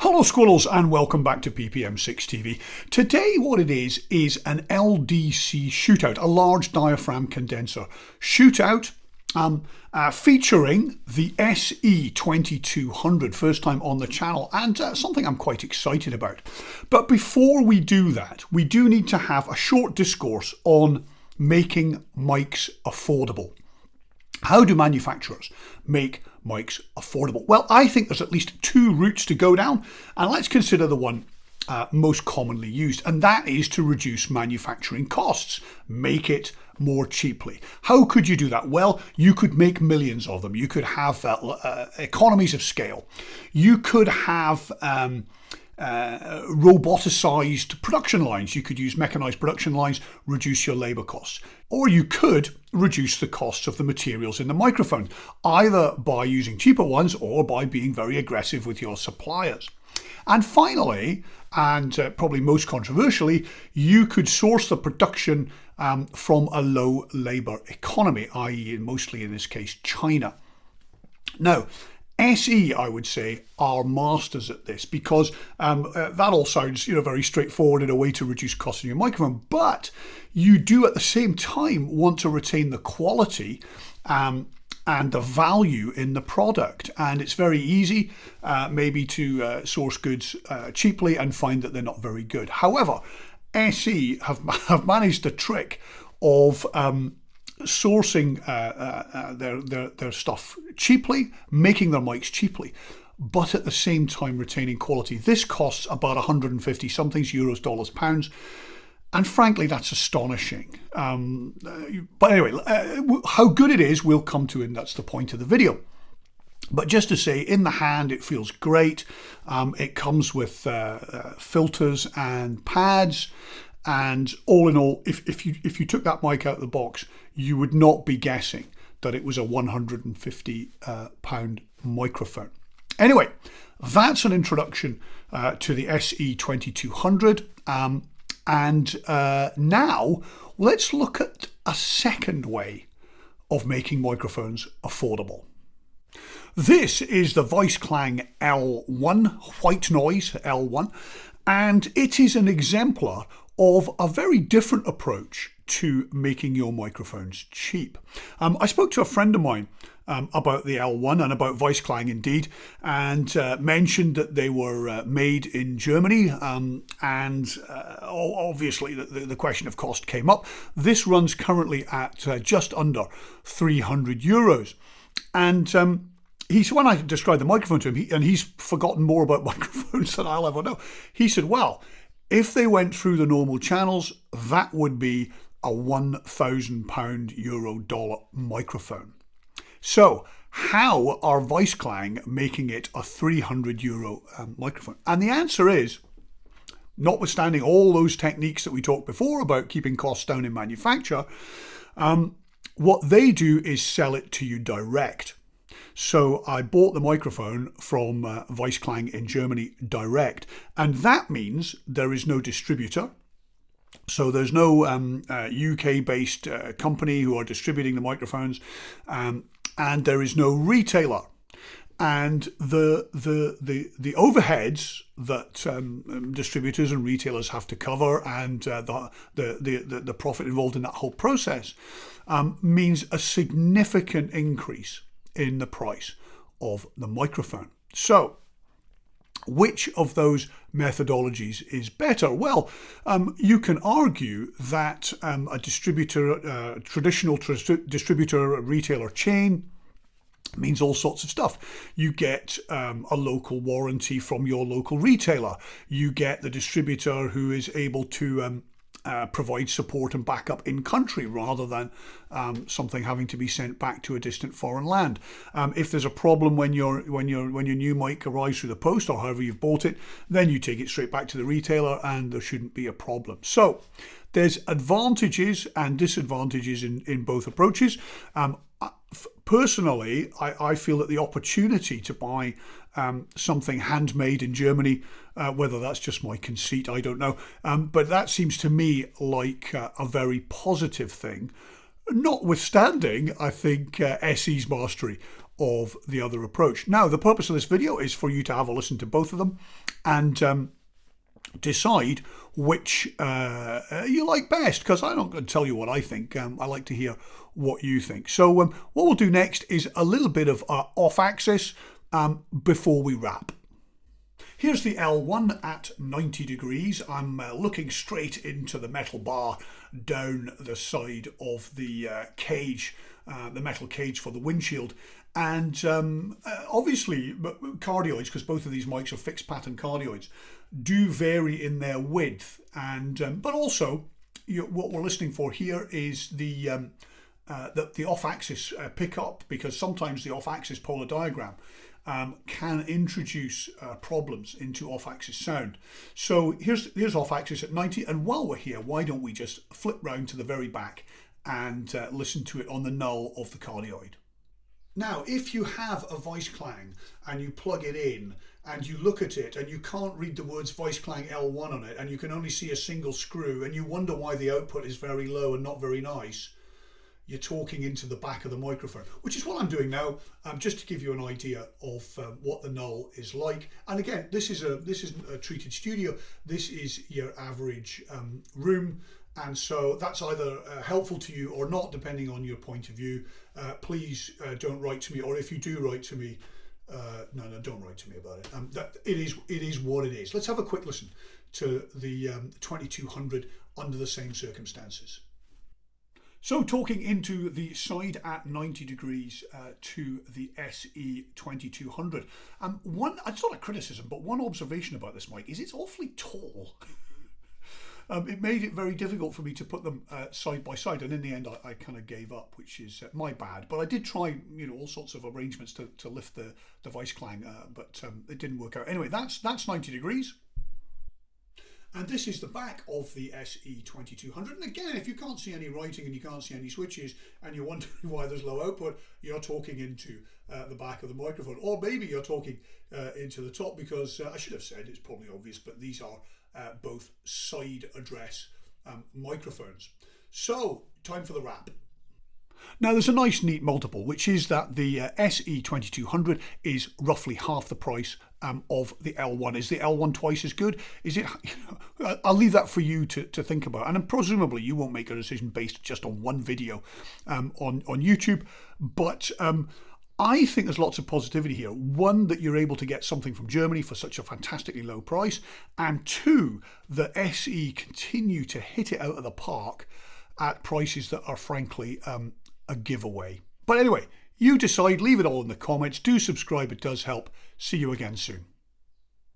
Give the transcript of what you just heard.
Hello squirrels and welcome back to PPM6 TV. Today what it is an LDC shootout, a large diaphragm condenser shootout featuring the SE2200, first time on the channel, and something I'm quite excited about. But before we do that, we do need to have a short discourse on making mics affordable. How do manufacturers make mics affordable? Well, I think there's at least two routes to go down, and let's consider the one most commonly used, and that is to reduce manufacturing costs, make it more cheaply. How could you do that? Well, you could make millions of them. You could have economies of scale. You could have roboticized production lines. You could use mechanized production lines, reduce your labor costs. Or you could reduce the costs of the materials in the microphone, either by using cheaper ones or by being very aggressive with your suppliers. And finally, and probably most controversially, you could source the production from a low labor economy, i.e. mostly in this case, China. Now, SE, I would say, are masters at this because that all sounds, very straightforward in a way to reduce costs in your microphone. But you do at the same time want to retain the quality and the value in the product. And it's very easy maybe to source goods cheaply and find that they're not very good. However, SE have managed the trick of sourcing their stuff cheaply, making their mics cheaply, but at the same time retaining quality. This costs about 150 something euros, dollars, pounds, and frankly that's astonishing. But anyway, how good it is we'll come to, and that's the point of the video. But just to say, in the hand it feels great. It comes with filters and pads. And all in all, if you took that mic out of the box, you would not be guessing that it was a 150 pound microphone. Anyway, that's an introduction to the SE2200. And now let's look at a second way of making microphones affordable. This is the WeissKlang L1, white noise L1, and it is an exemplar of a very different approach to making your microphones cheap. I spoke to a friend of mine about the L1 and about WeissKlang indeed, and mentioned that they were made in Germany, and obviously the question of cost came up. This runs currently at just under 300 euros. And when I described the microphone to him, and he's forgotten more about microphones than I'll ever know, he said, well, if they went through the normal channels, that would be a £1,000 euro dollar microphone. So how are WeissKlang making it a 300 euro microphone? And the answer is, notwithstanding all those techniques that we talked before about keeping costs down in manufacture, what they do is sell it to you direct. So I bought the microphone from WeissKlang in Germany direct, and that means there is no distributor. So there's no UK-based company who are distributing the microphones, and there is no retailer. And the overheads that distributors and retailers have to cover, and the profit involved in that whole process, means a significant increase in the price of the microphone. So which of those methodologies is better? Well, you can argue that a distributor, traditional distributor, retailer chain means all sorts of stuff. You get a local warranty from your local retailer. You get the distributor who is able to provide support and backup in country rather than something having to be sent back to a distant foreign land. If there's a problem when your new mic arrives through the post or however you've bought it, then you take it straight back to the retailer and there shouldn't be a problem. So there's advantages and disadvantages in both approaches. Personally, I feel that the opportunity to buy something handmade in Germany, whether that's just my conceit, I don't know, but that seems to me like a very positive thing, notwithstanding, I think, SE's mastery of the other approach. Now, the purpose of this video is for you to have a listen to both of them and decide which you like best, because I'm not going to tell you what I think. I like to hear what you think. So what we'll do next is a little bit of off-axis before we wrap. Here's the L1 at 90 degrees. I'm looking straight into the metal bar down the side of the cage, the metal cage for the windshield. And obviously cardioids, because both of these mics are fixed pattern cardioids, do vary in their width. And but also what we're listening for here is the off-axis pickup, because sometimes the off-axis polar diagram can introduce problems into off-axis sound. So here's off-axis at 90, and while we're here, why don't we just flip round to the very back and listen to it on the null of the cardioid. Now, if you have a WeissKlang and you plug it in and you look at it and you can't read the words WeissKlang L1 on it, and you can only see a single screw, and you wonder why the output is very low and not very nice, you're talking into the back of the microphone, which is what I'm doing now, just to give you an idea of what the null is like. And again, this isn't a treated studio. This is your average room, and so that's either helpful to you or not, depending on your point of view. Please don't write to me, or if you do write to me, no, don't write to me about it. It is what it is. Let's have a quick listen to the 2200 under the same circumstances. So talking into the side at 90 degrees to the SE2200. It's not a criticism, but one observation about this mic is it's awfully tall. It made it very difficult for me to put them side by side, and in the end I kind of gave up, which is my bad. But I did try, all sorts of arrangements to lift the WeissKlang, but it didn't work out. Anyway, that's 90 degrees. And this is the back of the SE2200. And again, if you can't see any writing and you can't see any switches and you're wondering why there's low output, you're talking into the back of the microphone. Or maybe you're talking into the top, because I should have said, it's probably obvious, but these are both side address microphones. So, time for the wrap. Now, there's a nice neat multiple, which is that the SE2200 is roughly half the price of the L1. Is the L1 twice as good? Is it? I'll leave that for you to think about. And presumably you won't make a decision based just on one video on YouTube. But I think there's lots of positivity here. One, that you're able to get something from Germany for such a fantastically low price. And two, the SE continue to hit it out of the park at prices that are frankly a giveaway. But anyway, you decide, leave it all in the comments, do subscribe, it does help. See you again soon.